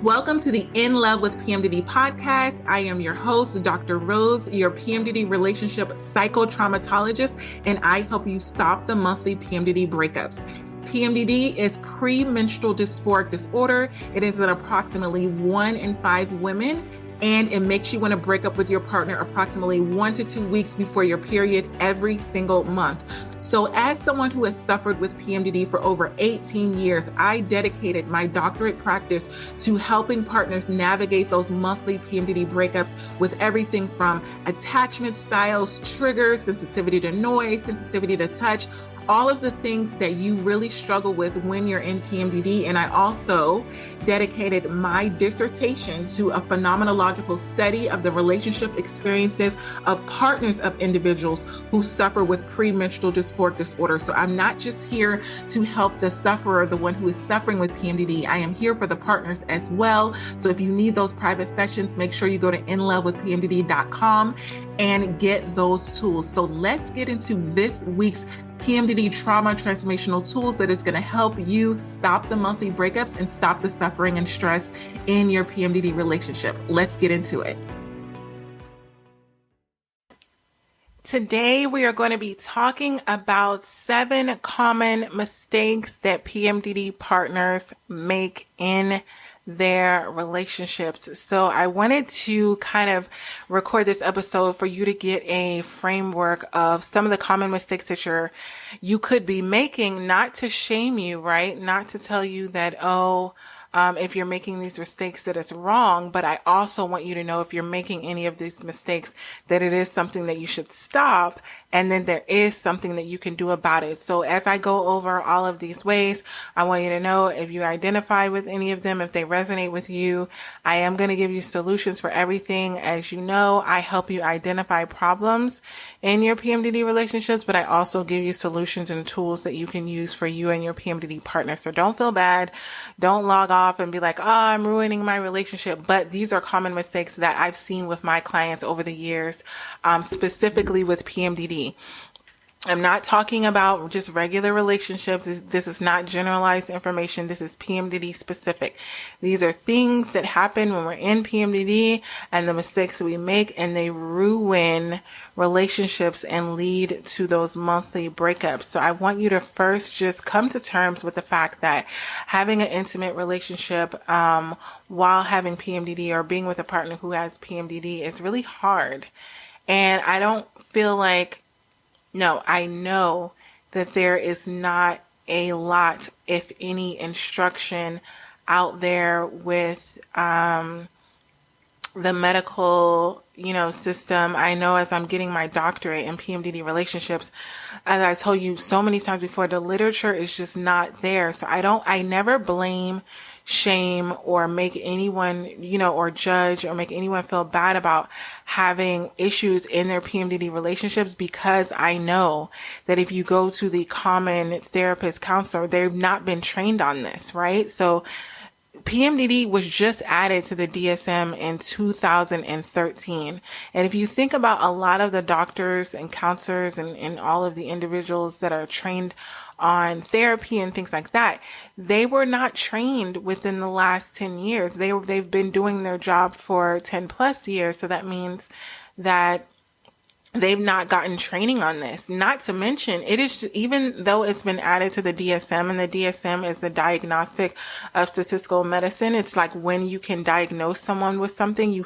Welcome to the In Love with PMDD podcast. I am your host, Dr. Rose, your PMDD Relationship psychotraumatologist, and I help you stop the monthly PMDD breakups. PMDD is premenstrual dysphoric disorder. It is in approximately 1 in 5 women, and it makes you want to break up with your partner approximately 1 to 2 weeks before your period every single month. So as someone who has suffered with PMDD for over 18 years, I dedicated my doctorate practice to helping partners navigate those monthly PMDD breakups with everything from attachment styles, triggers, sensitivity to noise, sensitivity to touch, all of the things that you really struggle with when you're in PMDD. And I also dedicated my dissertation to a phenomenological study of the relationship experiences of partners of individuals who suffer with premenstrual dysphoric disorder. So I'm not just here to help the sufferer, the one who is suffering with PMDD. I am here for the partners as well. So if you need those private sessions, make sure you go to inlovewithpmdd.com and get those tools. So let's get into this week's PMDD Trauma Transformational Tools that is going to help you stop the monthly breakups and stop the suffering and stress in your PMDD relationship. Let's get into it. Today, we are going to be talking about 7 common mistakes that PMDD partners make in their relationships. So I wanted to kind of record this episode for you to get a framework of some of the common mistakes that you could be making, not to shame you, right? Not to tell you that, if you're making these mistakes that it's wrong, but I also want you to know if you're making any of these mistakes that it is something that you should stop, and then there is something that you can do about it. So as I go over all of these ways, I want you to know if you identify with any of them, if they resonate with you. I am going to give you solutions for everything. As you know, I help you identify problems in your PMDD relationships, but I also give you solutions and tools that you can use for you and your PMDD partner. So don't feel bad. Don't log off and be like, I'm ruining my relationship. But these are common mistakes that I've seen with my clients over the years, specifically with PMDD. I'm not talking about just regular relationships. This is not generalized information. This is PMDD specific. These are things that happen when we're in PMDD and the mistakes that we make, and they ruin relationships and lead to those monthly breakups. So I want you to first just come to terms with the fact that having an intimate relationship while having PMDD or being with a partner who has PMDD is really hard. And I don't feel like I know that there is not a lot, if any, instruction out there with the medical, system. I know as I'm getting my doctorate in PMDD relationships, as I told you so many times before, the literature is just not there. So I never blame, shame, or make anyone, or judge or make anyone feel bad about having issues in their PMDD relationships, because I know that if you go to the common therapist counselor, they've not been trained on this, right? So PMDD was just added to the DSM in 2013. And if you think about a lot of the doctors and counselors and all of the individuals that are trained on therapy and things like that, they were not trained within the last 10 years. They've been doing their job for 10 plus years. So that means that they've not gotten training on this. Not to mention, it is, even though it's been added to the DSM, and the DSM is the Diagnostic of Statistical Medicine. It's like when you can diagnose someone with something,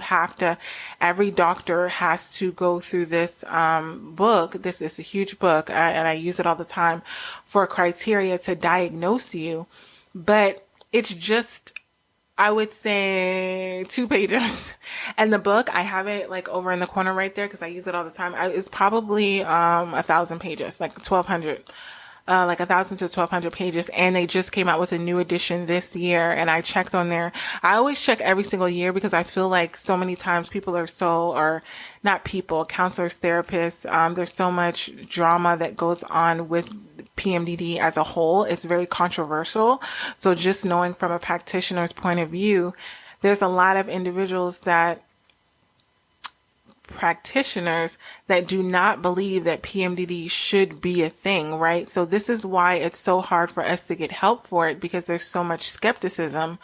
every doctor has to go through this book. This is a huge book, and I use it all the time for criteria to diagnose you. But it's just, I would say 2 pages. And the book, I have it like over in the corner right there because I use it all the time. It's probably 1,000 pages, like 1,200. Like 1,000 to 1,200 pages, and they just came out with a new edition this year. And I checked on there. I always check every single year because I feel like so many times counselors, therapists, there's so much drama that goes on with PMDD as a whole. It's very controversial. So just knowing from a practitioner's point of view, there's a lot of practitioners that do not believe that PMDD should be a thing, right? So this is why it's so hard for us to get help for it, because there's so much skepticism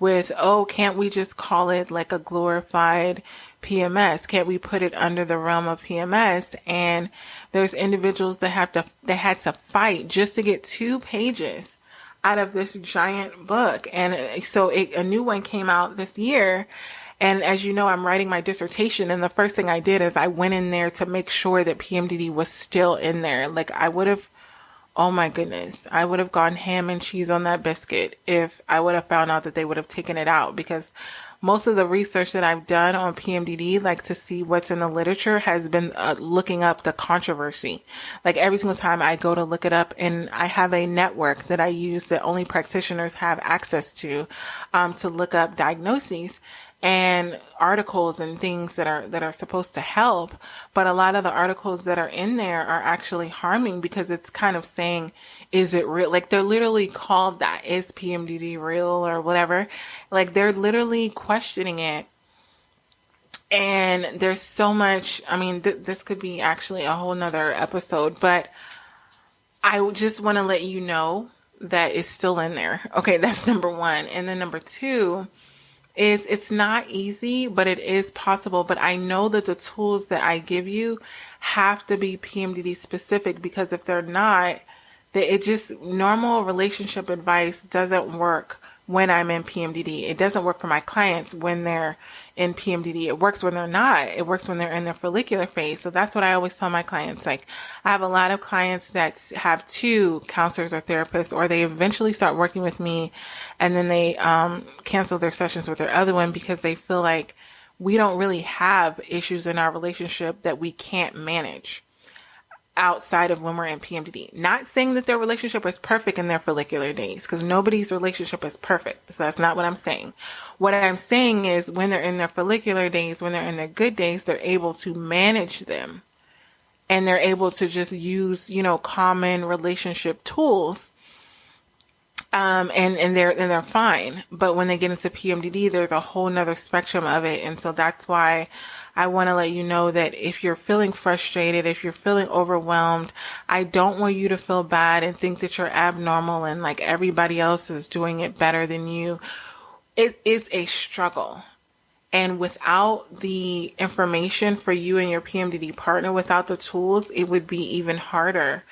with, oh, can't we just call it like a glorified PMS? Can't we put it under the realm of PMS? And there's individuals that had to fight just to get 2 pages out of this giant book. And so a new one came out this year. And as you know, I'm writing my dissertation. And the first thing I did is I went in there to make sure that PMDD was still in there. Like I would have, oh my goodness, I would have gone ham and cheese on that biscuit if I would have found out that they would have taken it out, because most of the research that I've done on PMDD, like to see what's in the literature, has been looking up the controversy. Like every single time I go to look it up, and I have a network that I use that only practitioners have access to look up diagnoses and articles and things that are supposed to help. But a lot of the articles that are in there are actually harming, because it's kind of saying, is it real? Like they're literally called that. Is PMDD real or whatever? Like they're literally questioning it. And there's so much, I mean, this could be actually a whole nother episode, but I just want to let you know that it's still in there. Okay, that's number 1. And then number 2 is it's not easy, but it is possible. But I know that the tools that I give you have to be PMDD specific, because if they're not, that it just, normal relationship advice doesn't work when I'm in PMDD. It doesn't work for my clients when they're in PMDD. It works when they're not. It works when they're in their follicular phase. So that's what I always tell my clients. Like I have a lot of clients that have 2 counselors or therapists, or they eventually start working with me and then they cancel their sessions with their other one because they feel like we don't really have issues in our relationship that we can't manage outside of when we're in PMDD. Not saying that their relationship is perfect in their follicular days, because nobody's relationship is perfect. So that's not what I'm saying. What I'm saying is when they're in their follicular days, when they're in their good days, they're able to manage them, and they're able to just use, common relationship tools. And they're fine. But when they get into PMDD, there's a whole nother spectrum of it. And so that's why I want to let you know that if you're feeling frustrated, if you're feeling overwhelmed, I don't want you to feel bad and think that you're abnormal and like everybody else is doing it better than you. It is a struggle. And without the information for you and your PMDD partner, without the tools, it would be even harder.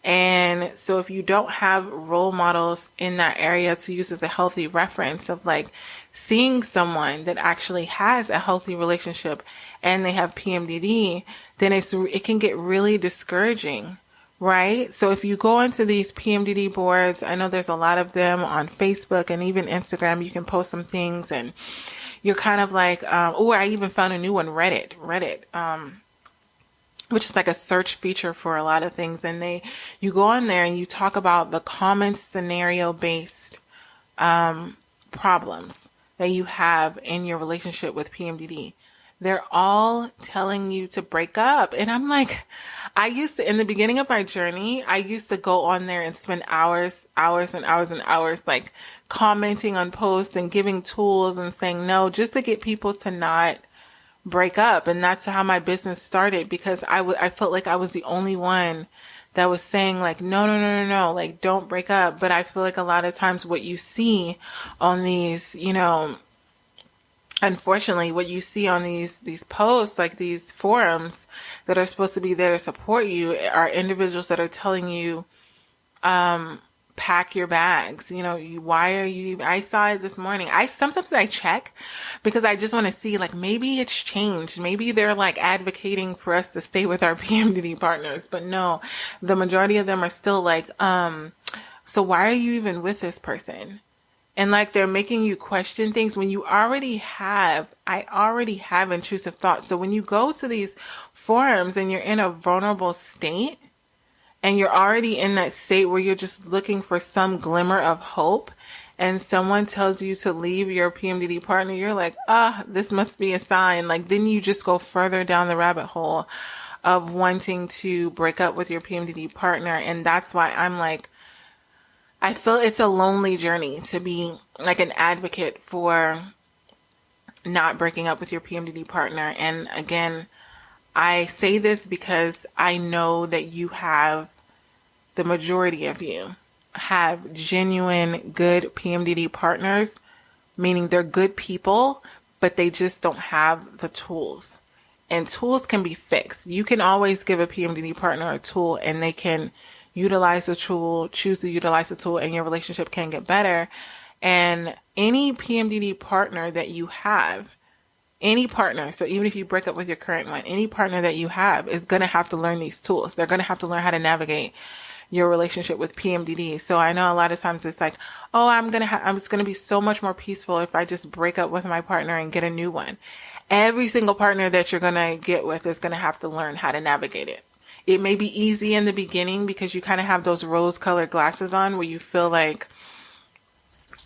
And so if you don't have role models in that area to use as a healthy reference of like seeing someone that actually has a healthy relationship and they have PMDD, then it can get really discouraging, right? So if you go into these PMDD boards, I know there's a lot of them on Facebook and even Instagram, you can post some things and you're kind of like, I even found a new one, Reddit, which is like a search feature for a lot of things. And you go on there and you talk about the common scenario-based problems that you have in your relationship with PMDD. They're all telling you to break up. And I'm like, in the beginning of my journey, I used to go on there and spend hours and hours and hours, like commenting on posts and giving tools and saying no, just to get people to not break up. And that's how my business started, because I felt like I was the only one that was saying like, no, like don't break up. But I feel like a lot of times what you see on these, unfortunately, what you see on these posts, like these forums that are supposed to be there to support you, are individuals that are telling you, pack your bags. Why are you, I saw it this morning. Sometimes I check because I just want to see, like, maybe it's changed. Maybe they're like advocating for us to stay with our PMDD partners, but no, the majority of them are still like, so why are you even with this person? And like they're making you question things when I already have intrusive thoughts. So when you go to these forums and you're in a vulnerable state and you're already in that state where you're just looking for some glimmer of hope, and someone tells you to leave your PMDD partner, you're like, this must be a sign. Like then you just go further down the rabbit hole of wanting to break up with your PMDD partner. And that's why I'm like, I feel it's a lonely journey to be like an advocate for not breaking up with your PMDD partner. And again, I say this because I know that the majority of you have genuine good PMDD partners meaning they're good people, but they just don't have the tools. And tools can be fixed. You can always give a PMDD partner a tool and they can utilize the tool, choose to utilize the tool, and your relationship can get better. And any PMDD partner that you have, any partner, so even if you break up with your current one, any partner that you have is going to have to learn these tools. They're going to have to learn how to navigate your relationship with PMDD. So I know a lot of times it's like, oh, it's going to be so much more peaceful if I just break up with my partner and get a new one. Every single partner that you're going to get with is going to have to learn how to navigate it. It may be easy in the beginning because you kind of have those rose-colored glasses on where you feel like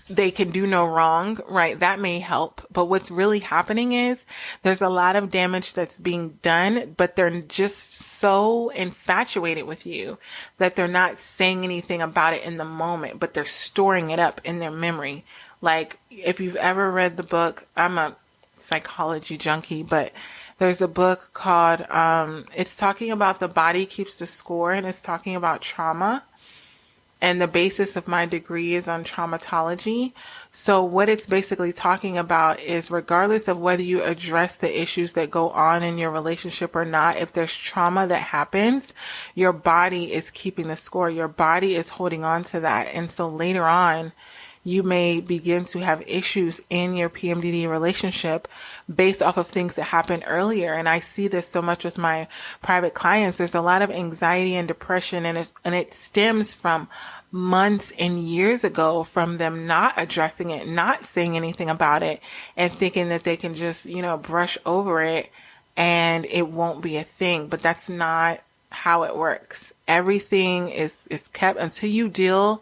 they can do no wrong, right? That may help. But what's really happening is there's a lot of damage that's being done, but they're just so infatuated with you that they're not saying anything about it in the moment, but they're storing it up in their memory. Like if you've ever read the book, I'm a psychology junkie, but there's a book called, it's talking about the body keeps the score, and it's talking about trauma. And the basis of my degree is on traumatology. So what it's basically talking about is regardless of whether you address the issues that go on in your relationship or not, if there's trauma that happens, your body is keeping the score. Your body is holding on to that. And so later on, you may begin to have issues in your PMDD relationship based off of things that happened earlier. And I see this so much with my private clients. There's a lot of anxiety and depression, and it stems from months and years ago from them not addressing it, not saying anything about it, and thinking that they can just, brush over it and it won't be a thing. But that's not how it works. Everything is kept until you deal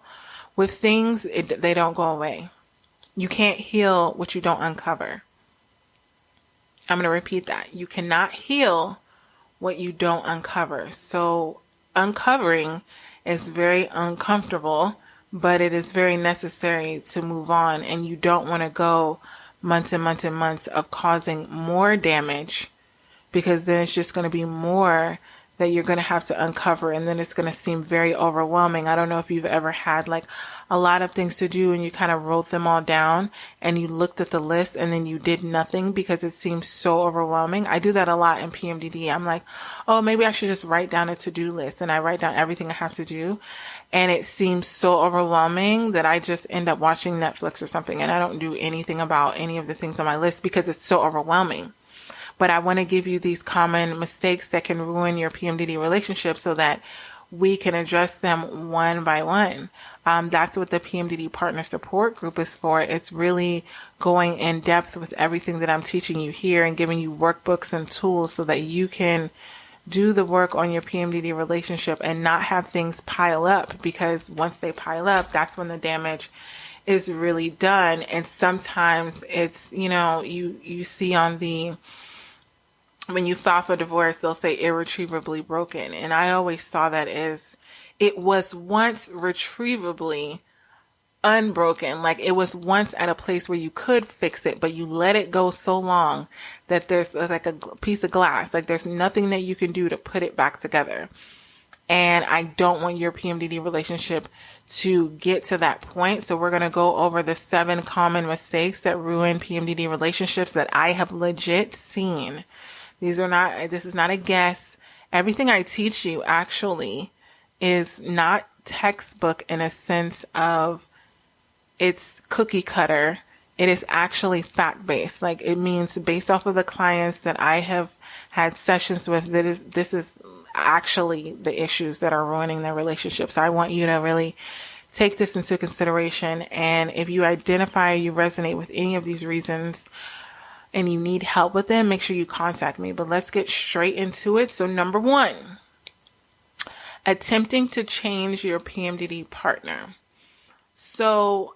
with things, they don't go away. You can't heal what you don't uncover. I'm going to repeat that. You cannot heal what you don't uncover. So uncovering is very uncomfortable, but it is very necessary to move on. And you don't want to go months and months and months of causing more damage, because then it's just going to be more that you're going to have to uncover, and then it's going to seem very overwhelming. I don't know if you've ever had like a lot of things to do and you kind of wrote them all down and you looked at the list and then you did nothing because it seems so overwhelming. I do that a lot in PMDD. I'm like, oh, maybe I should just write down a to-do list, and I write down everything I have to do, and it seems so overwhelming that I just end up watching Netflix or something, and I don't do anything about any of the things on my list because it's so overwhelming. But I want to give you these common mistakes that can ruin your PMDD relationship so that we can address them one by one. That's what the PMDD Partner Support Group is for. It's really going in depth with everything that I'm teaching you here and giving you workbooks and tools so that you can do the work on your PMDD relationship and not have things pile up, because once they pile up, that's when the damage is really done. And sometimes it's, you see on when you file for divorce, they'll say irretrievably broken. And I always saw that as it was once retrievably unbroken. Like it was once at a place where you could fix it, but you let it go so long that there's like a piece of glass. Like there's nothing that you can do to put it back together. And I don't want your PMDD relationship to get to that point. So we're going to go over the 7 common mistakes that ruin PMDD relationships that I have legit seen. This is not a guess. Everything I teach you actually is not textbook in a sense of it's cookie cutter. It is actually fact-based. Like it means based off of the clients that I have had sessions with, this is actually the issues that are ruining their relationships. I want you to really take this into consideration. And if you identify, you resonate with any of these reasons, and you need help with them, make sure you contact me. But let's get straight into it. So number 1, attempting to change your PMDD partner. So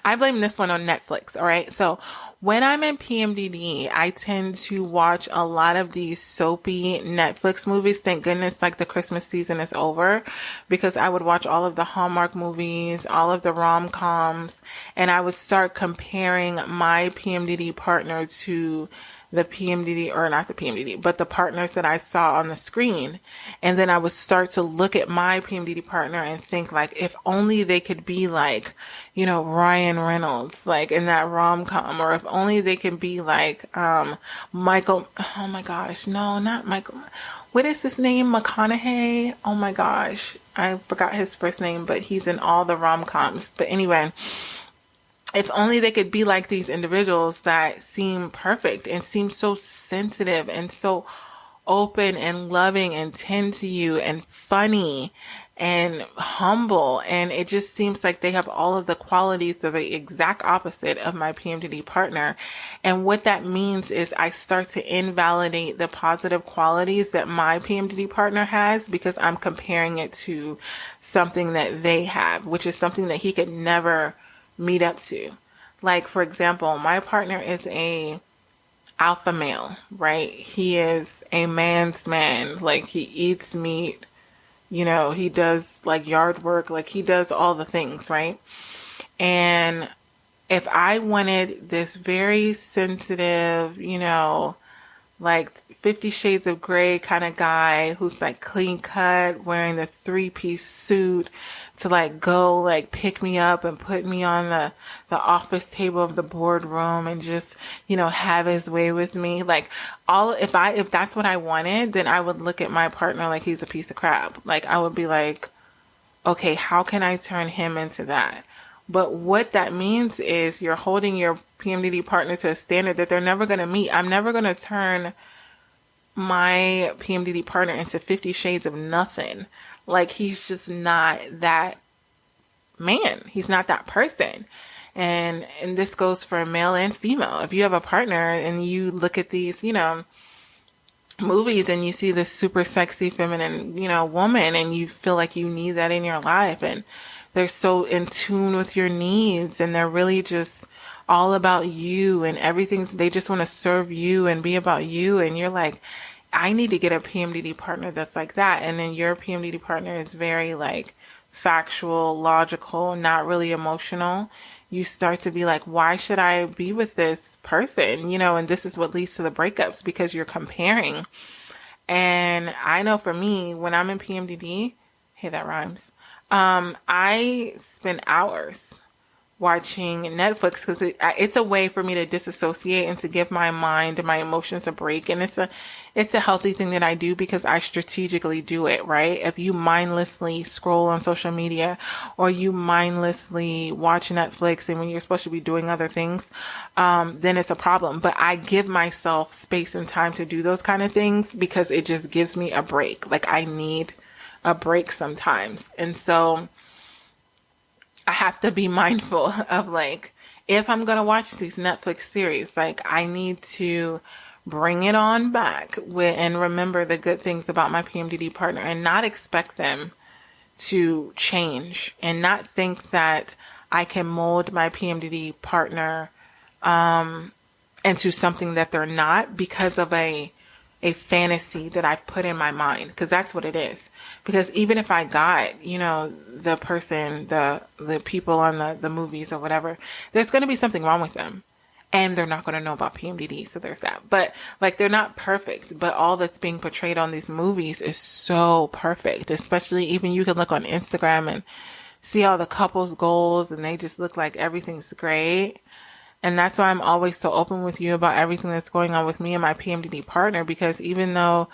I blame this one on Netflix. All right. So when I'm in PMDD, I tend to watch a lot of these soapy Netflix movies. Thank goodness, like the Christmas season is over, because I would watch all of the Hallmark movies, all of the rom-coms, and I would start comparing my PMDD partner to the PMDD, or not the PMDD, but the partners that I saw on the screen. And then I would start to look at my PMDD partner and think like, if only they could be like, Ryan Reynolds, like in that rom-com, or if only they could be like, Michael, oh my gosh, no, not Michael. What is his name? McConaughey? Oh my gosh. I forgot his first name, but he's in all the rom-coms. But anyway, if only they could be like these individuals that seem perfect and seem so sensitive and so open and loving and tend to you and funny and humble. And it just seems like they have all of the qualities that are the exact opposite of my PMDD partner. And what that means is I start to invalidate the positive qualities that my PMDD partner has because I'm comparing it to something that they have, which is something that he could never meet up to. Like, for example, my partner is a alpha male, right? He is a man's man. Like, he eats meat, he does like yard work, like he does all the things, right? And if I wanted this very sensitive, like 50 Shades of Grey kind of guy who's like clean cut, wearing the 3-piece suit to like go like pick me up and put me on the office table of the boardroom and just, have his way with me. Like if that's what I wanted, then I would look at my partner like he's a piece of crap. Like I would be like, okay, how can I turn him into that? But what that means is you're holding your PMDD partner to a standard that they're never going to meet. I'm never going to turn my PMDD partner into 50 Shades of nothing. Like, he's just not that man. He's not that person. And this goes for male and female. If you have a partner and you look at these, movies and you see this super sexy feminine, woman, and you feel like you need that in your life, and they're so in tune with your needs, and they're really just all about you, and they just want to serve you and be about you. And you're like, I need to get a PMDD partner that's like that. And then your PMDD partner is very like factual, logical, not really emotional. You start to be like, why should I be with this person? And this is what leads to the breakups, because you're comparing. And I know for me, when I'm in PMDD, hey, that rhymes. I spend hours watching Netflix because it's a way for me to disassociate and to give my mind and my emotions a break. And it's a healthy thing that I do because I strategically do it, right? If you mindlessly scroll on social media or you mindlessly watch Netflix and when you're supposed to be doing other things, then it's a problem. But I give myself space and time to do those kind of things because it just gives me a break. Like, I need a break sometimes. And so I have to be mindful of, like, if I'm going to watch these Netflix series, like, I need to bring it on back and remember the good things about my PMDD partner and not expect them to change and not think that I can mold my PMDD partner into something that they're not because of a fantasy that I've put in my mind, because that's what it is. Because even if I got, the person, the people on the movies or whatever, there's going to be something wrong with them. And they're not going to know about PMDD, so there's that. But, like, they're not perfect, but all that's being portrayed on these movies is so perfect. Especially, even you can look on Instagram and see all the couples' goals, and they just look like everything's great. And that's why I'm always so open with you about everything that's going on with me and my PMDD partner, because even though,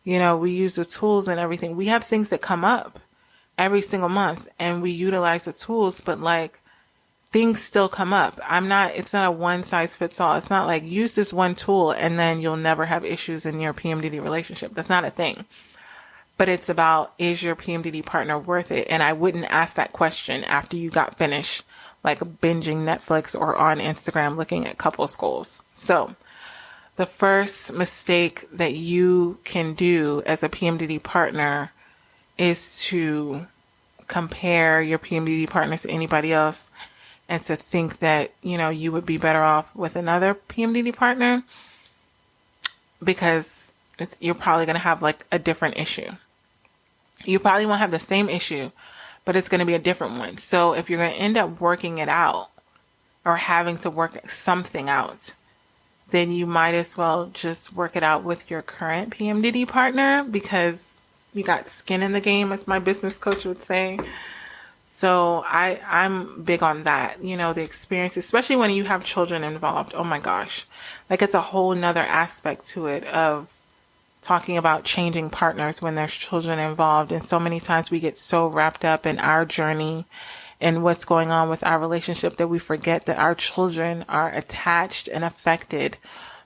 we use the tools and everything, we have things that come up every single month and we utilize the tools, but like, things still come up. It's not a one size fits all. It's not like use this one tool and then you'll never have issues in your PMDD relationship. That's not a thing. But it's about, is your PMDD partner worth it? And I wouldn't ask that question after you got finished like binging Netflix or on Instagram looking at couples goals. So the first mistake that you can do as a PMDD partner is to compare your PMDD partners to anybody else and to think that, you would be better off with another PMDD partner, because you're probably going to have like a different issue. You probably won't have the same issue, but it's going to be a different one. So if you're going to end up working it out or having to work something out, then you might as well just work it out with your current PMDD partner, because you got skin in the game, as my business coach would say. So I'm big on that, the experience, especially when you have children involved. Oh my gosh. Like, it's a whole nother aspect to it of talking about changing partners when there's children involved. And so many times we get so wrapped up in our journey and what's going on with our relationship that we forget that our children are attached and affected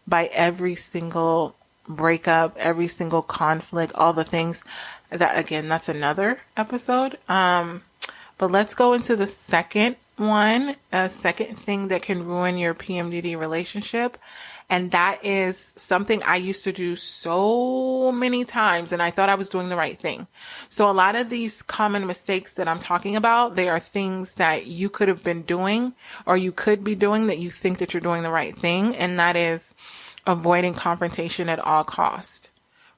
by every single breakup, every single conflict, all the things that, again, that's another episode. But let's go into the second one, a second thing that can ruin your PMDD relationship. And that is something I used to do so many times, and I thought I was doing the right thing. So a lot of these common mistakes that I'm talking about, they are things that you could have been doing or you could be doing that you think that you're doing the right thing. And that is avoiding confrontation at all cost,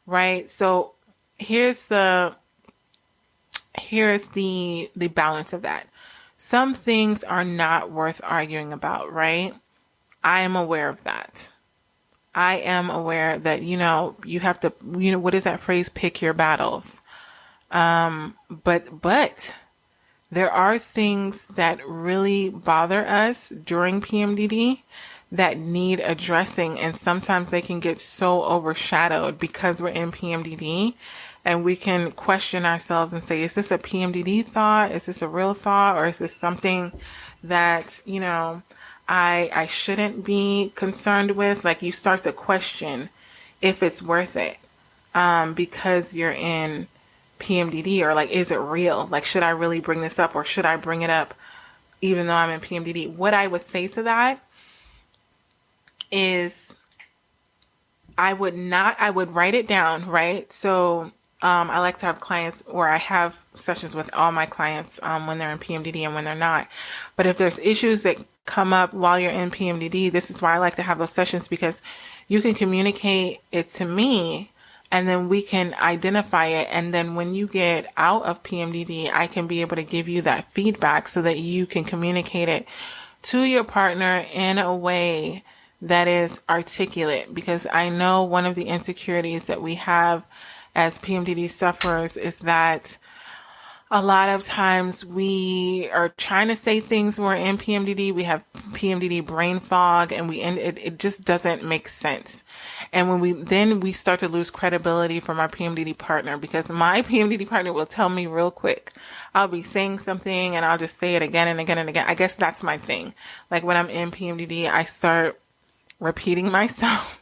right? So here's the balance of that. Some things are not worth arguing about, right? I am aware of that. I am aware that, you have to, what is that phrase? Pick your battles. But there are things that really bother us during PMDD that need addressing. And sometimes they can get so overshadowed because we're in PMDD, and we can question ourselves and say, is this a PMDD thought? Is this a real thought? Or is this something that, I shouldn't be concerned with? Like, you start to question if it's worth it, because you're in PMDD, or like, is it real? Like, should I really bring this up, or should I bring it up even though I'm in PMDD? What I would say to that is I would write it down, right? So, I like to have clients, or I have sessions with all my clients, when they're in PMDD and when they're not. But if there's issues that come up while you're in PMDD, this is why I like to have those sessions, because you can communicate it to me and then we can identify it. And then when you get out of PMDD, I can be able to give you that feedback so that you can communicate it to your partner in a way that is articulate. Because I know one of the insecurities that we have as PMDD sufferers is that a lot of times we are trying to say things when we're in PMDD. We have PMDD brain fog, and it just doesn't make sense. And when we start to lose credibility from our PMDD partner, because my PMDD partner will tell me real quick. I'll be saying something and I'll just say it again and again and again. I guess that's my thing. Like, when I'm in PMDD, I start repeating myself.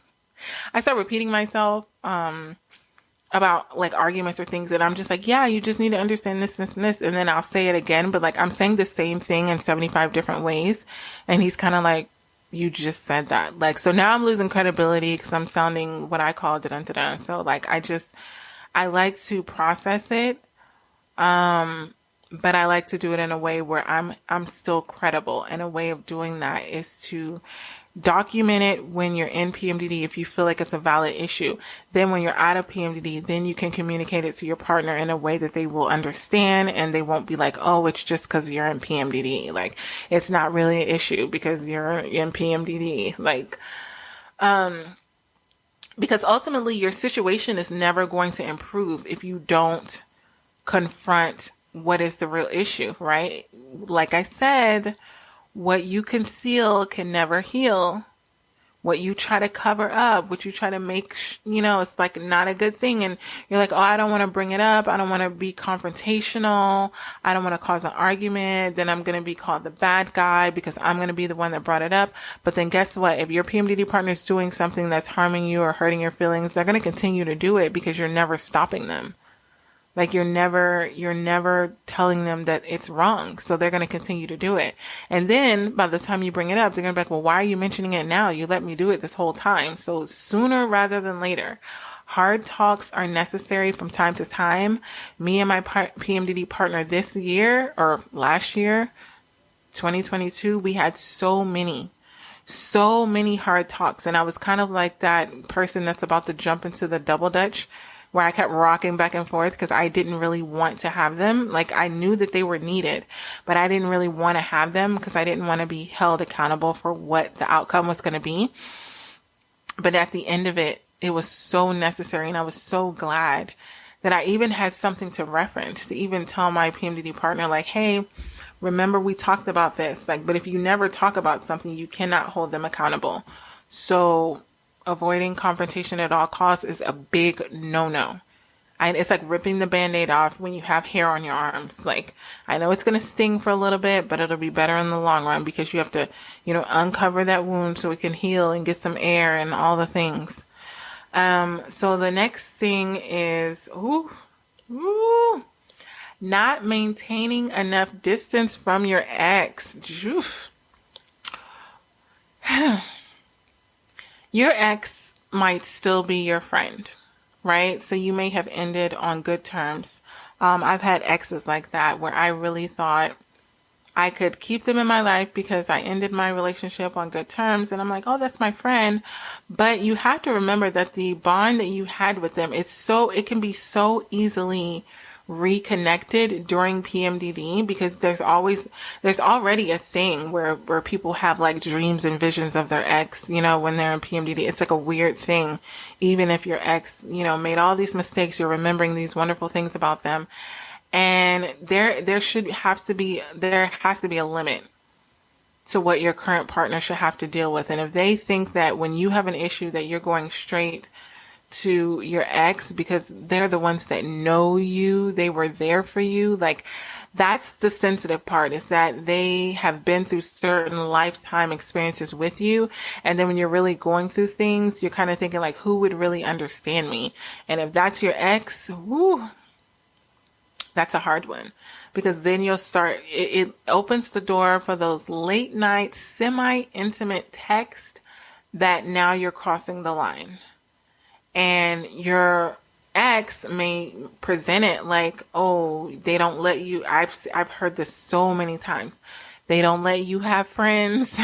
About like arguments or things that I'm just like, yeah, you just need to understand this, this, and this. And then I'll say it again, but like, I'm saying the same thing in 75 different ways. And he's kind of like, you just said that. Like, so now I'm losing credibility because I'm sounding what I call da-dun-da-dun. So like, I like to process it. But I like to do it in a way where I'm still credible. And a way of doing that is to document it when you're in PMDD if you feel like it's a valid issue. Then when you're out of PMDD, then you can communicate it to your partner in a way that they will understand, and they won't be like, oh, it's just because you're in PMDD. Like, it's not really an issue because you're in PMDD. Like, because ultimately your situation is never going to improve if you don't confront what is the real issue, right? Like I said, what you conceal can never heal. What you try to cover up, what you try to make, it's like not a good thing. And you're like, oh, I don't want to bring it up. I don't want to be confrontational. I don't want to cause an argument. Then I'm going to be called the bad guy because I'm going to be the one that brought it up. But then guess what? If your PMDD partner is doing something that's harming you or hurting your feelings, they're going to continue to do it because you're never stopping them. Like, you're never telling them that it's wrong. So they're going to continue to do it. And then by the time you bring it up, they're going to be like, well, why are you mentioning it now? You let me do it this whole time. So sooner rather than later, hard talks are necessary from time to time. Me and my PMDD partner this year, or last year, 2022, we had so many hard talks. And I was kind of like that person that's about to jump into the double dutch, where I kept rocking back and forth because I didn't really want to have them. Like, I knew that they were needed, but I didn't really want to have them because I didn't want to be held accountable for what the outcome was going to be. But at the end of it, it was so necessary, and I was so glad that I even had something to reference to even tell my PMDD partner, like, hey, remember we talked about this. Like, but if you never talk about something, you cannot hold them accountable. So avoiding confrontation at all costs is a big no-no. And it's like ripping the Band-Aid off when you have hair on your arms. Like, I know it's going to sting for a little bit, but it'll be better in the long run because you have to, uncover that wound so it can heal and get some air and all the things. So the next thing is, not maintaining enough distance from your ex. Your ex might still be your friend, right? So you may have ended on good terms. I've had exes like that where I really thought I could keep them in my life because I ended my relationship on good terms. And I'm like, oh, that's my friend. But you have to remember that the bond that you had with them, it can be so easily reconnected during PMDD because there's already a thing where people have like dreams and visions of their ex, when they're in PMDD. It's like a weird thing. Even if your ex, made all these mistakes, you're remembering these wonderful things about them. And there has to be a limit to what your current partner should have to deal with. And if they think that when you have an issue that you're going straight to your ex because they're the ones that know you, they were there for you, like that's the sensitive part, is that they have been through certain lifetime experiences with you. And then when you're really going through things, you're kind of thinking like, who would really understand me? And if that's your ex, that's a hard one, because then it opens the door for those late night, semi-intimate texts that now you're crossing the line. And your ex may present it like, oh, they don't let you, I've heard this so many times. They don't let you have friends.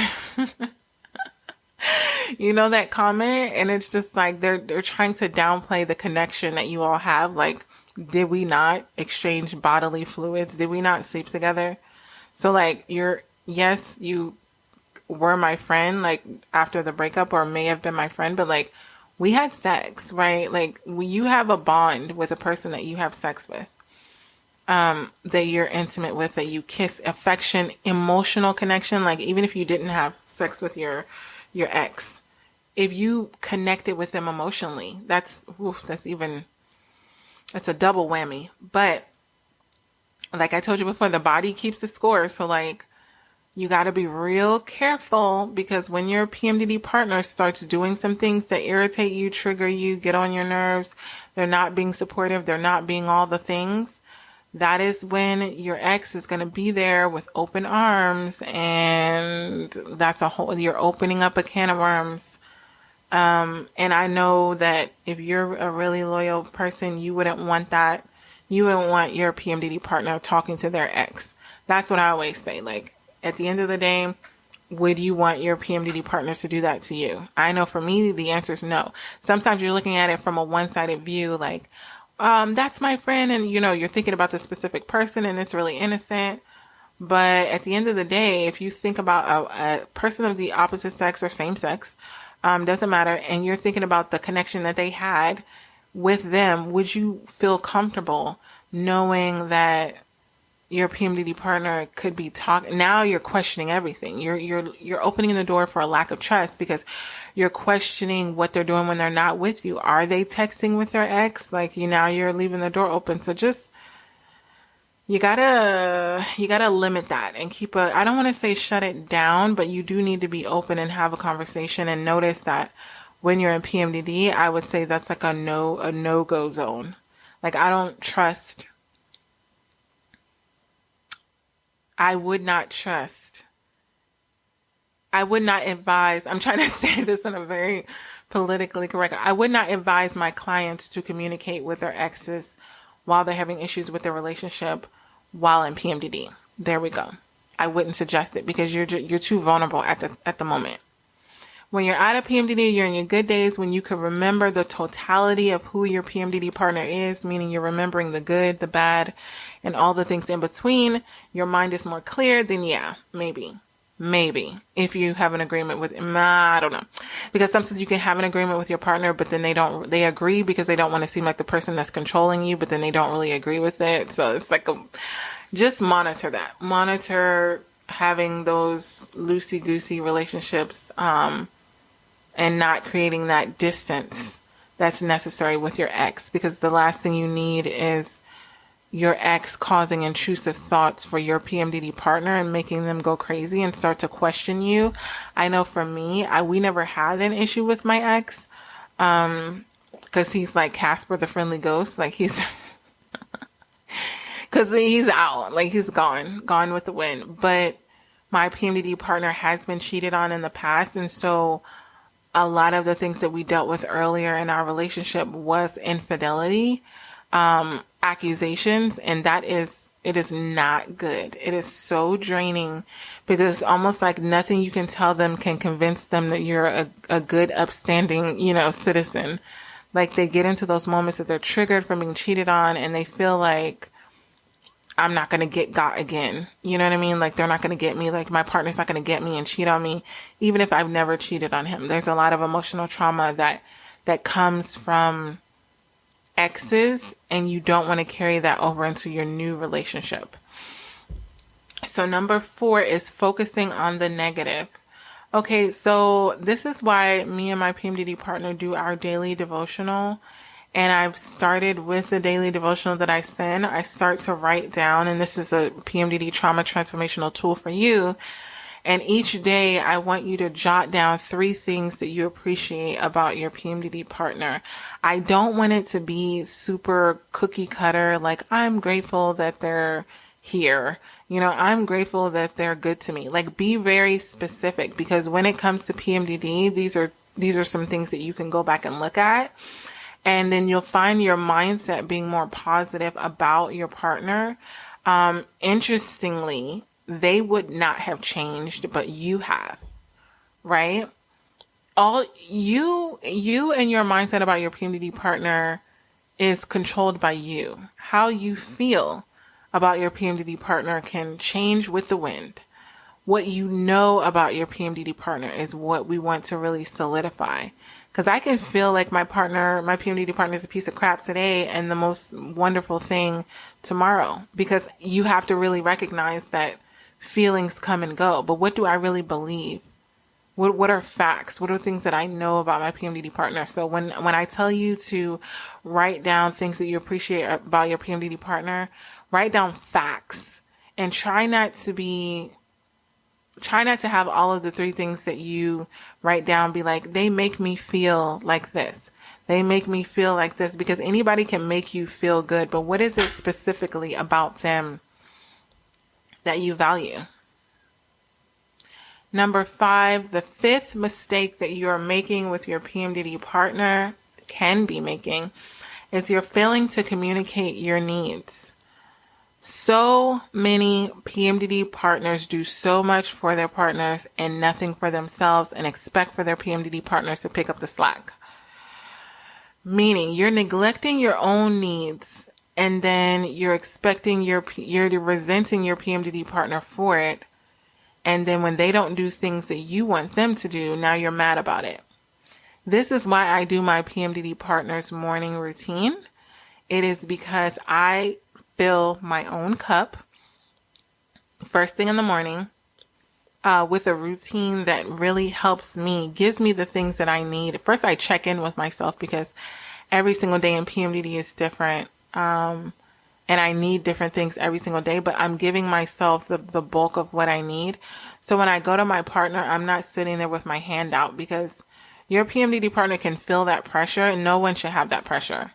That comment? And it's just like, they're trying to downplay the connection that you all have. Like, did we not exchange bodily fluids? Did we not sleep together? So like yes, you were my friend, like after the breakup, or may have been my friend, but like we had sex, right? Like you have a bond with a person that you have sex with, that you're intimate with, that you kiss, affection, emotional connection. Like even if you didn't have sex with your ex, if you connected with them emotionally, it's a double whammy. But like I told you before, the body keeps the score. So like you got to be real careful, because when your PMDD partner starts doing some things that irritate you, trigger you, get on your nerves, they're not being supportive, they're not being all the things, that is when your ex is going to be there with open arms, and you're opening up a can of worms. And I know that if you're a really loyal person, you wouldn't want that. You wouldn't want your PMDD partner talking to their ex. That's what I always say. Like, at the end of the day, would you want your PMDD partner to do that to you? I know for me, the answer is no. Sometimes you're looking at it from a one-sided view, like, that's my friend, and you're thinking about the specific person, and it's really innocent. But at the end of the day, if you think about a person of the opposite sex or same sex, doesn't matter, and you're thinking about the connection that they had with them, would you feel comfortable knowing that your PMDD partner could be talking? Now you're questioning everything. You're opening the door for a lack of trust, because you're questioning what they're doing when they're not with you. Are they texting with their ex? Like, now you're leaving the door open. So just, you gotta limit that and I don't want to say shut it down, but you do need to be open and have a conversation, and notice that when you're in PMDD, I would say that's like a no-go zone. Like, I would not advise, I'm trying to say this in a very politically correct, I would not advise my clients to communicate with their exes while they're having issues with their relationship while in PMDD. There we go. I wouldn't suggest it, because you're too vulnerable at the moment. When you're out of PMDD, you're in your good days, when you can remember the totality of who your PMDD partner is, meaning you're remembering the good, the bad, and all the things in between. Your mind is more clear, then yeah, maybe. Maybe if you have an agreement with, I don't know, because sometimes you can have an agreement with your partner, but then they agree because they don't want to seem like the person that's controlling you, but then they don't really agree with it. So it's like just monitor that. Monitor having those loosey-goosey relationships, and not creating that distance that's necessary with your ex, because the last thing you need is your ex causing intrusive thoughts for your PMDD partner and making them go crazy and start to question you. I know for me, we never had an issue with my ex, because he's like Casper the Friendly Ghost. Like because he's out, like he's gone with the wind. But my PMDD partner has been cheated on in the past, and so a lot of the things that we dealt with earlier in our relationship was infidelity, accusations, and it is not good. It is so draining because it's almost like nothing you can tell them can convince them that you're a good, upstanding, citizen. Like they get into those moments that they're triggered from being cheated on and they feel like, I'm not going to get got again. You know what I mean? Like they're not going to get me. Like my partner's not going to get me and cheat on me, even if I've never cheated on him. There's a lot of emotional trauma that comes from exes, and you don't want to carry that over into your new relationship. So number 4 is focusing on the negative. Okay, so this is why me and my PMDD partner do our daily devotional. And I've started with the daily devotional that I send. I start to write down, and this is a PMDD Trauma Transformational Tool for you. And each day I want you to jot down 3 things that you appreciate about your PMDD partner. I don't want it to be super cookie cutter, like I'm grateful that they're here. I'm grateful that they're good to me. Like be very specific, because when it comes to PMDD, these are some things that you can go back and look at. And then you'll find your mindset being more positive about your partner. Interestingly, they would not have changed, but you have, right? All you and your mindset about your PMDD partner is controlled by you. How you feel about your PMDD partner can change with the wind. What you know about your PMDD partner is what we want to really solidify. Because I can feel like my PMDD partner is a piece of crap today and the most wonderful thing tomorrow. Because you have to really recognize that feelings come and go. But what do I really believe? What are facts? What are things that I know about my PMDD partner? So when I tell you to write down things that you appreciate about your PMDD partner, write down facts and try not to have all of the 3 things that you write down be like, they make me feel like this. They make me feel like this, because anybody can make you feel good. But what is it specifically about them that you value? Number 5, the 5th mistake that you are making with your PMDD partner, can be making, is you're failing to communicate your needs. So many PMDD partners do so much for their partners and nothing for themselves, and expect for their PMDD partners to pick up the slack. Meaning you're neglecting your own needs, and then you're resenting your PMDD partner for it. And then when they don't do things that you want them to do, now you're mad about it. This is why I do my PMDD partner's morning routine. It is because I fill my own cup first thing in the morning with a routine that really helps me, gives me the things that I need. First, I check in with myself, because every single day in PMDD is different, and I need different things every single day, but I'm giving myself the bulk of what I need. So when I go to my partner, I'm not sitting there with my hand out, because your PMDD partner can feel that pressure, and no one should have that pressure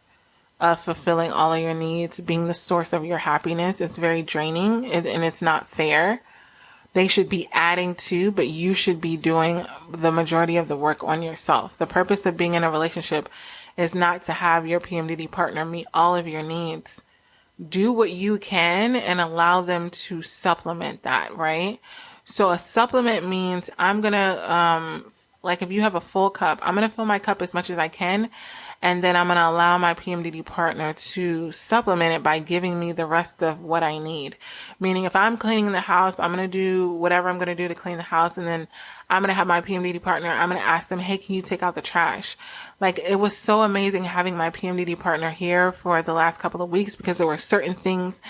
of fulfilling all of your needs, being the source of your happiness. It's very draining, and it's not fair. They should be adding to, but you should be doing the majority of the work on yourself. The purpose of being in a relationship is not to have your PMDD partner meet all of your needs. Do what you can and allow them to supplement that, right? So a supplement means I'm going to Like if you have a full cup, I'm going to fill my cup as much as I can. And then I'm going to allow my PMDD partner to supplement it by giving me the rest of what I need. Meaning if I'm cleaning the house, I'm going to do whatever I'm going to do to clean the house. And then I'm going to have my PMDD partner, I'm going to ask them, hey, can you take out the trash? Like it was so amazing having my PMDD partner here for the last couple of weeks because there were certain things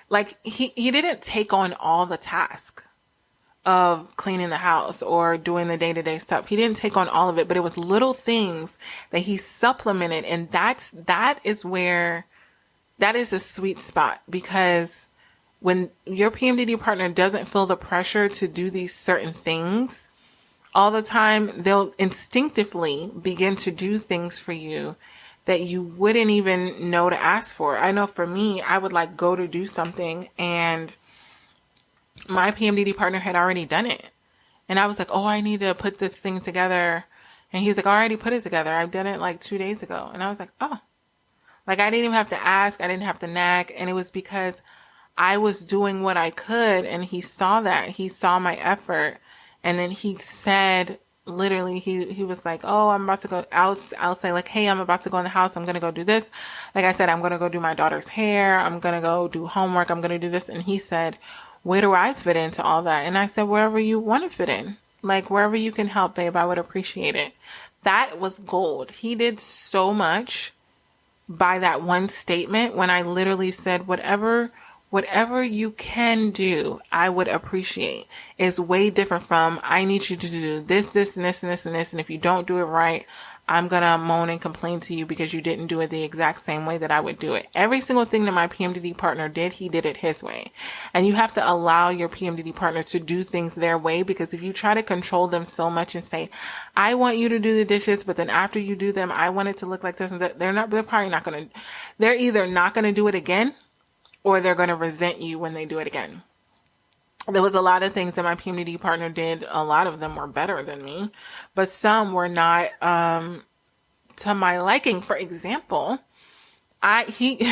like he didn't take on all the tasks of cleaning the house or doing the day-to-day stuff. He didn't take on all of it, but it was little things that he supplemented. And that is a sweet spot, because when your PMDD partner doesn't feel the pressure to do these certain things all the time, they'll instinctively begin to do things for you that you wouldn't even know to ask for. I know for me, I would like go to do something and my PMDD partner had already done it. And I was like, oh, I need to put this thing together. And he was like, I already put it together. I've done it like 2 days ago. And I was like, oh, like I didn't even have to ask. I didn't have to nag. And it was because I was doing what I could. And he saw that. He saw my effort. And then he said, literally, he was like, oh, I'm about to go. I'll say like, hey, I'm about to go in the house. I'm going to go do this. Like I said, I'm going to go do my daughter's hair. I'm going to go do homework. I'm going to do this. And he said, where do I fit into all that? And I said, wherever you want to fit in. Like wherever you can help, babe, I would appreciate it. That was gold. He did so much by that one statement when I literally said, whatever you can do, I would appreciate. Is way different from, I need you to do this, this, and this, and this, and this. And if you don't do it right, I'm going to moan and complain to you because you didn't do it the exact same way that I would do it. Every single thing that my PMDD partner did, he did it his way. And you have to allow your PMDD partner to do things their way, because if you try to control them so much and say, I want you to do the dishes, but then after you do them, I want it to look like this and that, they're either not going to do it again, or they're going to resent you when they do it again. There was a lot of things that my PMDD partner did. A lot of them were better than me, but some were not to my liking. For example, he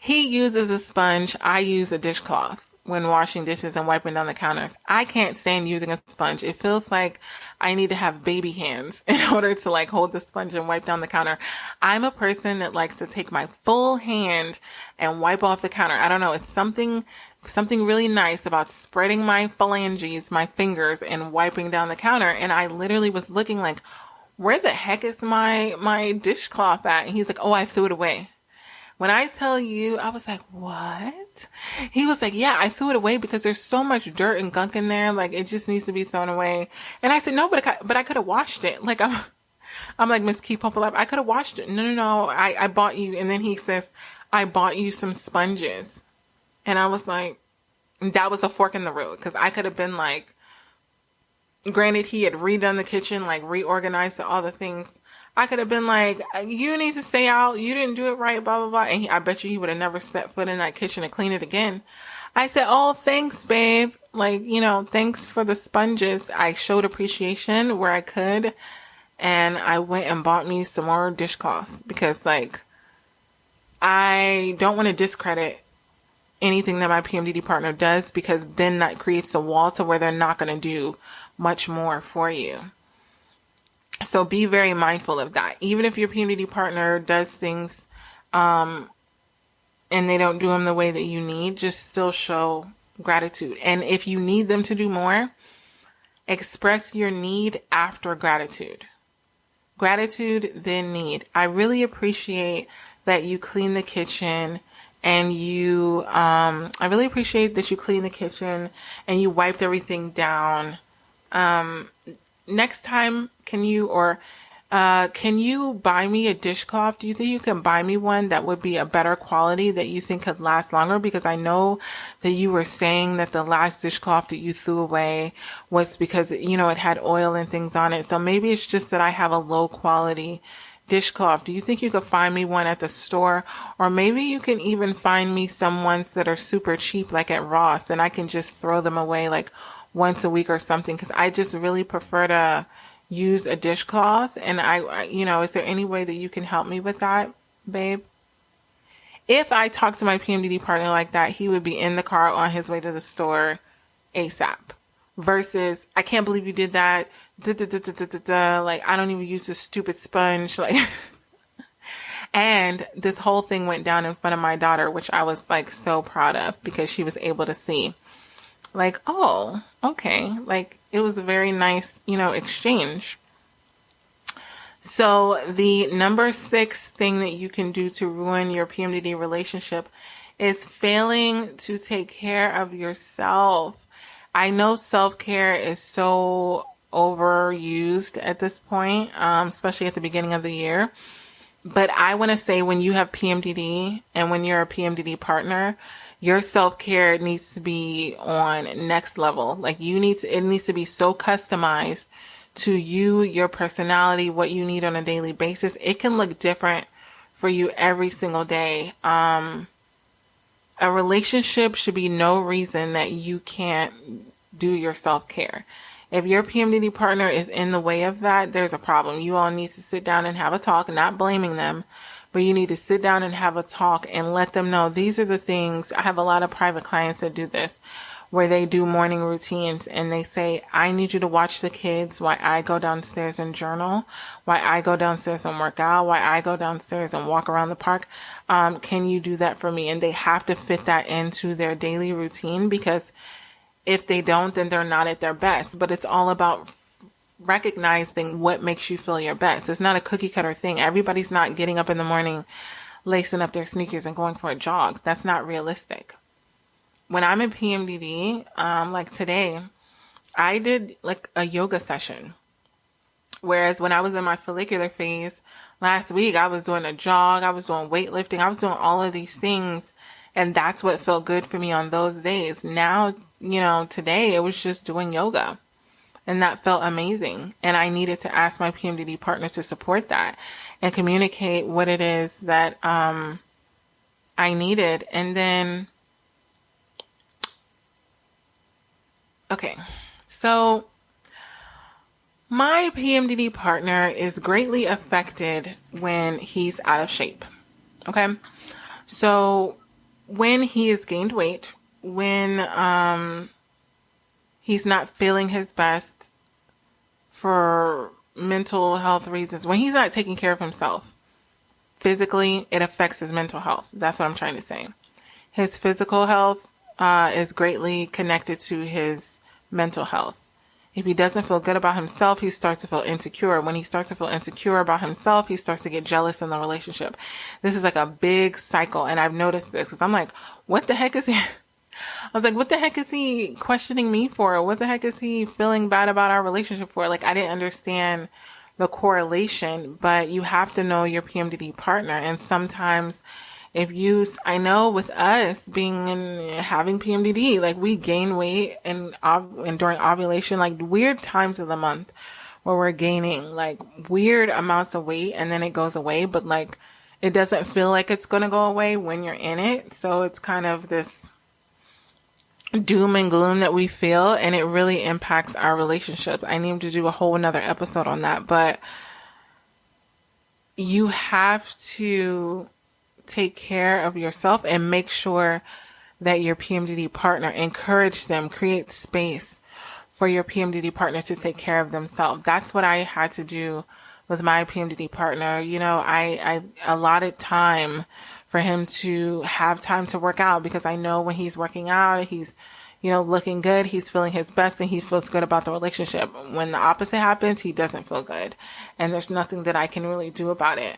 uses a sponge. I use a dishcloth when washing dishes and wiping down the counters. I can't stand using a sponge. It feels like I need to have baby hands in order to like hold the sponge and wipe down the counter. I'm a person that likes to take my full hand and wipe off the counter. I don't know. It's something really nice about spreading my phalanges, my fingers, and wiping down the counter. And I literally was looking like, where the heck is my dishcloth at? And he's like, oh, I threw it away. When I tell you, I was like, what? He was like, yeah, I threw it away because there's so much dirt and gunk in there. Like, it just needs to be thrown away. And I said, no, but I could have washed it. Like, I'm like, Miss Keep Up Alive, I could have washed it. No. I bought you. And then he says, I bought you some sponges. And I was like, that was a fork in the road. Cause I could have been like, granted, he had redone the kitchen, like reorganized all the things. I could have been like, you need to stay out. You didn't do it right, blah, blah, blah. And I bet you he would have never set foot in that kitchen to clean it again. I said, oh, thanks, babe. Like, thanks for the sponges. I showed appreciation where I could. And I went and bought me some more dishcloths because like, I don't want to discredit anything that my PMDD partner does, because then that creates a wall to where they're not going to do much more for you. So be very mindful of that. Even if your PMDD partner does things and they don't do them the way that you need, just still show gratitude. And if you need them to do more, express your need after gratitude. Gratitude, then need. I really appreciate that you clean the kitchen and I really appreciate that you clean the kitchen and you wiped everything down. Next time, can you buy me a dishcloth? Do you think you can buy me one that would be a better quality that you think could last longer? Because I know that you were saying that the last dishcloth that you threw away was because, it had oil and things on it. So maybe it's just that I have a low quality dishcloth. Do you think you could find me one at the store? Or maybe you can even find me some ones that are super cheap, like at Ross, and I can just throw them away like once a week or something, because I just really prefer to use a dishcloth. And is there any way that you can help me with that, babe? If I talk to my PMDD partner like that, he would be in the car on his way to the store ASAP. versus I can't believe you did that. Like, I don't even use this stupid sponge. Like, and this whole thing went down in front of my daughter, which I was like so proud of because she was able to see like, oh, okay. Like, it was a very nice, exchange. So the number 6 thing that you can do to ruin your PMDD relationship is failing to take care of yourself. I know self-care is so overused at this point, especially at the beginning of the year. But I want to say when you have PMDD and when you're a PMDD partner, your self-care needs to be on next level. Like, it needs to be so customized to you, your personality, what you need on a daily basis. It can look different for you every single day. A relationship should be no reason that you can't do your self-care. If your PMDD partner is in the way of that, there's a problem. You all need to sit down and have a talk, not blaming them, but you need to sit down and have a talk and let them know these are the things. I have a lot of private clients that do this, where they do morning routines and they say, I need you to watch the kids while I go downstairs and journal, while I go downstairs and work out, while I go downstairs and walk around the park. Can you do that for me? And they have to fit that into their daily routine, because if they don't, then they're not at their best. But it's all about recognizing what makes you feel your best. It's not a cookie cutter thing. Everybody's not getting up in the morning, lacing up their sneakers and going for a jog. That's not realistic. When I'm in PMDD, like today, I did like a yoga session. Whereas when I was in my follicular phase last week, I was doing a jog, I was doing weightlifting, I was doing all of these things. And that's what felt good for me on those days. Now, today it was just doing yoga. And that felt amazing. And I needed to ask my PMDD partner to support that and communicate what it is that I needed. And then, okay, so my PMDD partner is greatly affected when he's out of shape. Okay, so when he has gained weight, when he's not feeling his best for mental health reasons, when he's not taking care of himself physically, it affects his mental health. That's what I'm trying to say. His physical health is greatly connected to his mental health. If he doesn't feel good about himself, he starts to feel insecure. When he starts to feel insecure about himself, he starts to get jealous in the relationship. This is like a big cycle. And I've noticed this because I'm like, what the heck is he? I was like, what the heck is he questioning me for? What the heck is he feeling bad about our relationship for? Like, I didn't understand the correlation, but you have to know your PMDD partner. And sometimes I know with us having PMDD, like we gain weight and during ovulation, like weird times of the month where we're gaining like weird amounts of weight and then it goes away, but like it doesn't feel like it's going to go away when you're in it. So it's kind of this doom and gloom that we feel, and it really impacts our relationship. I need to do a whole another episode on that, but you have to take care of yourself and make sure that your PMDD partner, encourage them, create space for your PMDD partner to take care of themselves. That's what I had to do with my PMDD partner. I allotted time for him to have time to work out, because I know when he's working out, he's, looking good, he's feeling his best, and he feels good about the relationship. When the opposite happens, he doesn't feel good, and there's nothing that I can really do about it.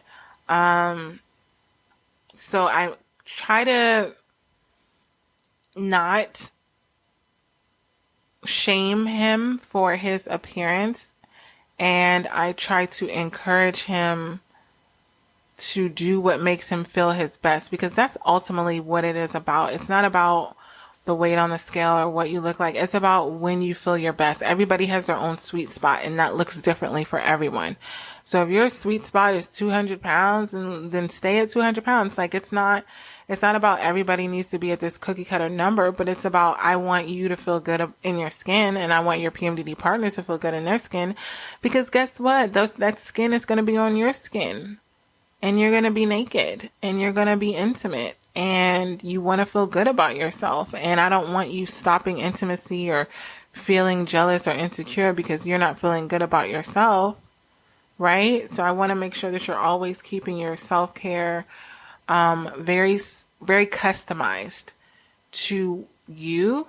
So I try to not shame him for his appearance, and I try to encourage him to do what makes him feel his best, because that's ultimately what it is about. It's not about the weight on the scale or what you look like. It's about when you feel your best. Everybody has their own sweet spot, and that looks differently for everyone. So if your sweet spot is 200 pounds, and then stay at 200 pounds. Like it's not about everybody needs to be at this cookie cutter number, but it's about, I want you to feel good in your skin, and I want your PMDD partners to feel good in their skin, because guess what? That skin is going to be on your skin, and you're going to be naked, and you're going to be intimate, and you want to feel good about yourself. And I don't want you stopping intimacy or feeling jealous or insecure because you're not feeling good about yourself, right? So I want to make sure that you're always keeping your self-care very, very customized to you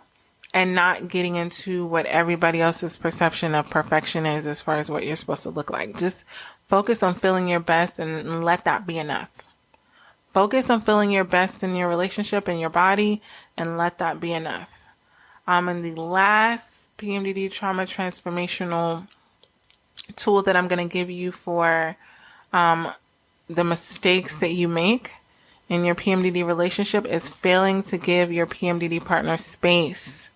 and not getting into what everybody else's perception of perfection is as far as what you're supposed to look like. Just focus on feeling your best and let that be enough. Focus on feeling your best in your relationship and your body and let that be enough. And the last PMDD Trauma Transformational Tool that I'm going to give you for the mistakes that you make in your PMDD relationship is failing to give your PMDD partner space.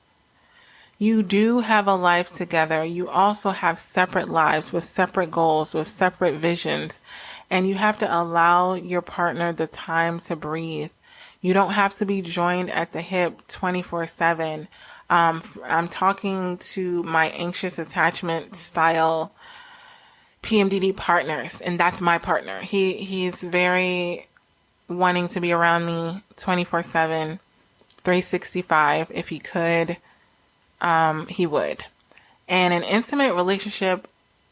You do have a life together. You also have separate lives with separate goals, with separate visions, and you have to allow your partner the time to breathe. You don't have to be joined at the hip 24/7. I'm talking to my anxious attachment style PMDD partners, and that's my partner. He's very wanting to be around me 24/7, 365. If he could, he would. And an intimate relationship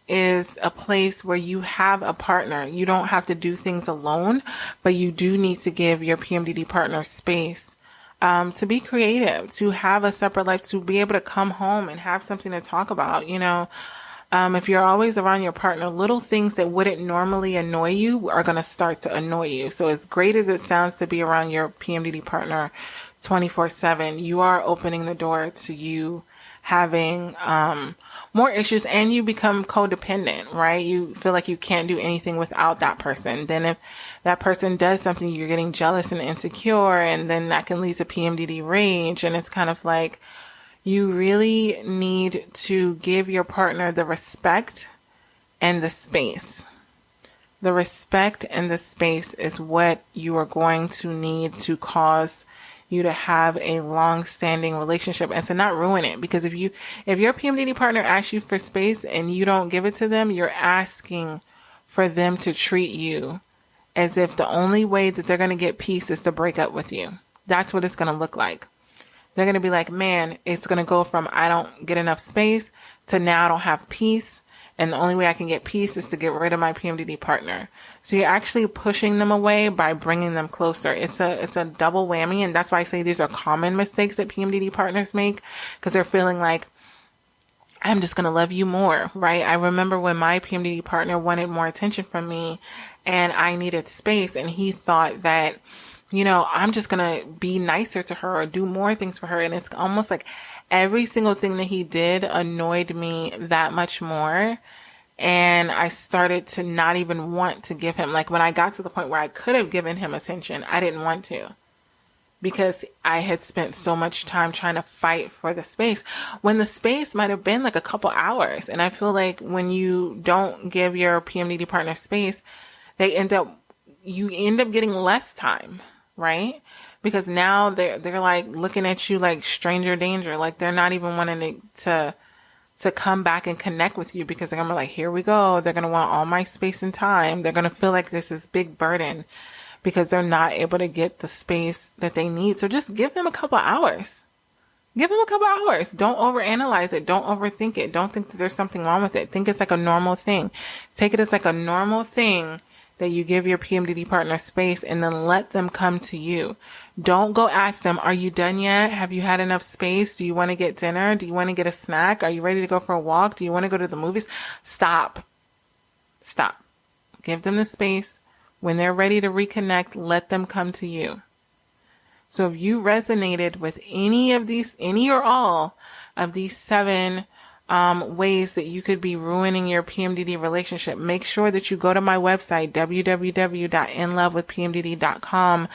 is a place where you have a partner. You don't have to do things alone, but you do need to give your PMDD partner space to be creative, to have a separate life, to be able to come home and have something to talk about. If you're always around your partner, little things that wouldn't normally annoy you are going to start to annoy you. So as great as it sounds to be around your PMDD partner 24/7, you are opening the door to you having more issues, and you become codependent, right? You feel like you can't do anything without that person. Then if that person does something, you're getting jealous and insecure, and then that can lead to PMDD rage. And it's kind of like, you really need to give your partner the respect and the space. The respect and the space is what you are going to need to cause you to have a long-standing relationship and to not ruin it. Because if your PMDD partner asks you for space and you don't give it to them, you're asking for them to treat you as if the only way that they're going to get peace is to break up with you. That's what it's going to look like. They're going to be like, man, it's going to go from I don't get enough space to now I don't have peace. And the only way I can get peace is to get rid of my PMDD partner. So you're actually pushing them away by bringing them closer. It's a double whammy. And that's why I say these are common mistakes that PMDD partners make, because they're feeling like, I'm just going to love you more, right? I remember when my PMDD partner wanted more attention from me and I needed space, and he thought that, I'm just going to be nicer to her or do more things for her. And it's almost like every single thing that he did annoyed me that much more. And I started to not even want to give him, like when I got to the point where I could have given him attention, I didn't want to, because I had spent so much time trying to fight for the space when the space might have been like a couple hours. And I feel like when you don't give your PMDD partner space, you end up getting less time, right? Because now they're like looking at you like stranger danger. Like they're not even wanting to come back and connect with you, because they're going to be like, here we go. They're going to want all my space and time. They're going to feel like this is big burden because they're not able to get the space that they need. So just give them a couple hours. Give them a couple hours. Don't overanalyze it. Don't overthink it. Don't think that there's something wrong with it. Think it's like a normal thing. Take it as like a normal thing that you give your PMDD partner space, and then let them come to you. Don't go ask them, are you done yet? Have you had enough space? Do you want to get dinner? Do you want to get a snack? Are you ready to go for a walk? Do you want to go to the movies? Stop. Give them the space. When they're ready to reconnect, let them come to you. So if you resonated with any or all of these 7 ways that you could be ruining your PMDD relationship, make sure that you go to my website, www.inlovewithpmdd.com,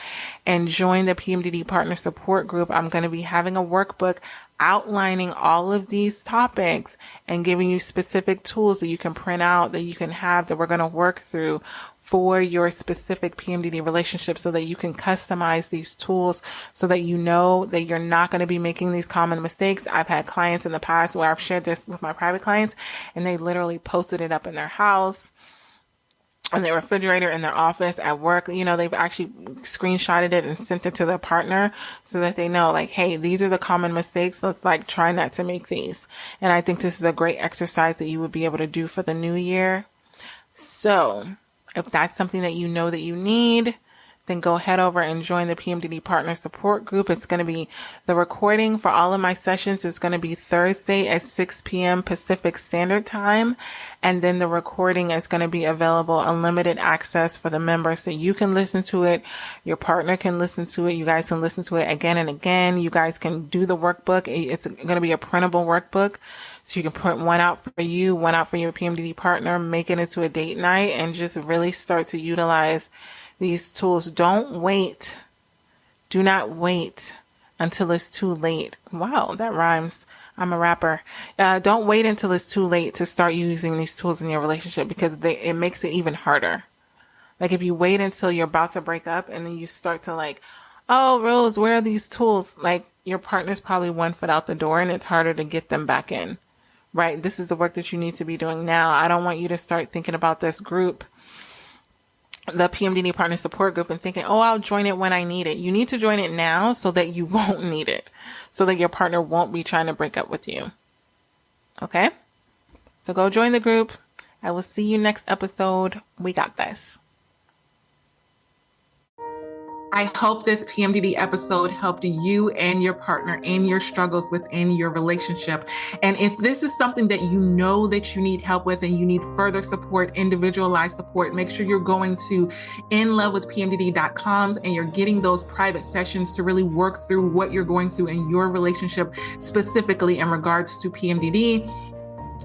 and join the PMDD Partner Support Group. I'm going to be having a workbook outlining all of these topics and giving you specific tools that you can print out, that you can have, that we're going to work through for your specific PMDD relationship, so that you can customize these tools so that you know that you're not going to be making these common mistakes. I've had clients in the past where I've shared this with my private clients and they literally posted it up in their house on their refrigerator in their office, at work. They've actually screenshotted it and sent it to their partner so that they know, like, hey, these are the common mistakes. Let's try not to make these. And I think this is a great exercise that you would be able to do for the new year. So if that's something that you know that you need, then go head over and join the PMDD Partner support group. It's going to be, the recording for all of my sessions is going to be Thursday at 6 p.m. Pacific Standard Time. And then the recording is going to be available, unlimited access for the members, so you can listen to it. Your partner can listen to it. You guys can listen to it again and again. You guys can do the workbook. It's going to be a printable workbook. So you can print one out for you, one out for your PMDD partner, make it into a date night, and just really start to utilize these tools. Don't wait. Do not wait until it's too late. Wow, that rhymes. I'm a rapper. Don't wait until it's too late to start using these tools in your relationship, because it makes it even harder. Like, if you wait until you're about to break up and then you start to like, oh, Rose, where are these tools? Like, your partner's probably one foot out the door and it's harder to get them back in. Right? This is the work that you need to be doing now. I don't want you to start thinking about this group, the PMDD Partner Support Group, and thinking, oh, I'll join it when I need it. You need to join it now so that you won't need it, so that your partner won't be trying to break up with you. Okay? So go join the group. I will see you next episode. We got this. I hope this PMDD episode helped you and your partner in your struggles within your relationship. And if this is something that you know that you need help with and you need further support, individualized support, make sure you're going to inlovewithpmdd.com and you're getting those private sessions to really work through what you're going through in your relationship, specifically in regards to PMDD.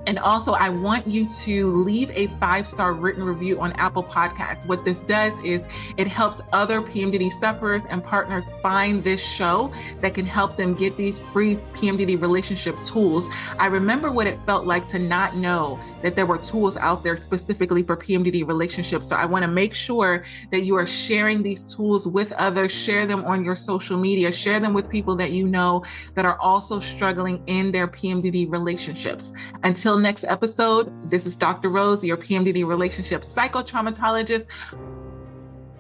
And also, I want you to leave a 5-star written review on Apple Podcasts. What this does is it helps other PMDD sufferers and partners find this show that can help them get these free PMDD relationship tools. I remember what it felt like to not know that there were tools out there specifically for PMDD relationships. So I want to make sure that you are sharing these tools with others, share them on your social media, share them with people that you know that are also struggling in their PMDD relationships. Until next episode, this is Dr. Rose, your PMDD relationship psychotraumatologist.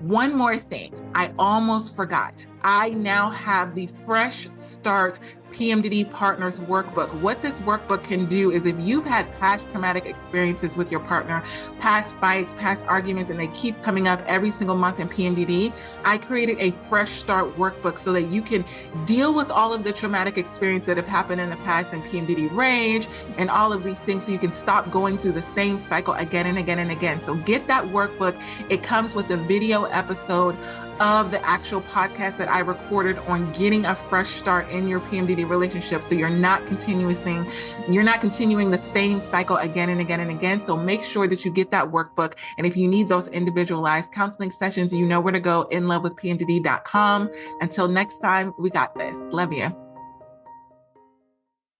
One more thing, I almost forgot. I now have the Fresh Start PMDD Partners workbook. What this workbook can do is, if you've had past traumatic experiences with your partner, past fights, past arguments, and they keep coming up every single month in PMDD, I created a Fresh Start workbook so that you can deal with all of the traumatic experiences that have happened in the past in PMDD rage and all of these things, so you can stop going through the same cycle again and again and again. So get that workbook. It comes with a video episode of the actual podcast that I recorded on getting a fresh start in your PMDD relationship, so you're not continuing the same cycle again and again and again. So make sure that you get that workbook. And if you need those individualized counseling sessions, you know where to go, inlovewithpmdd.com. Until next time, we got this. Love you.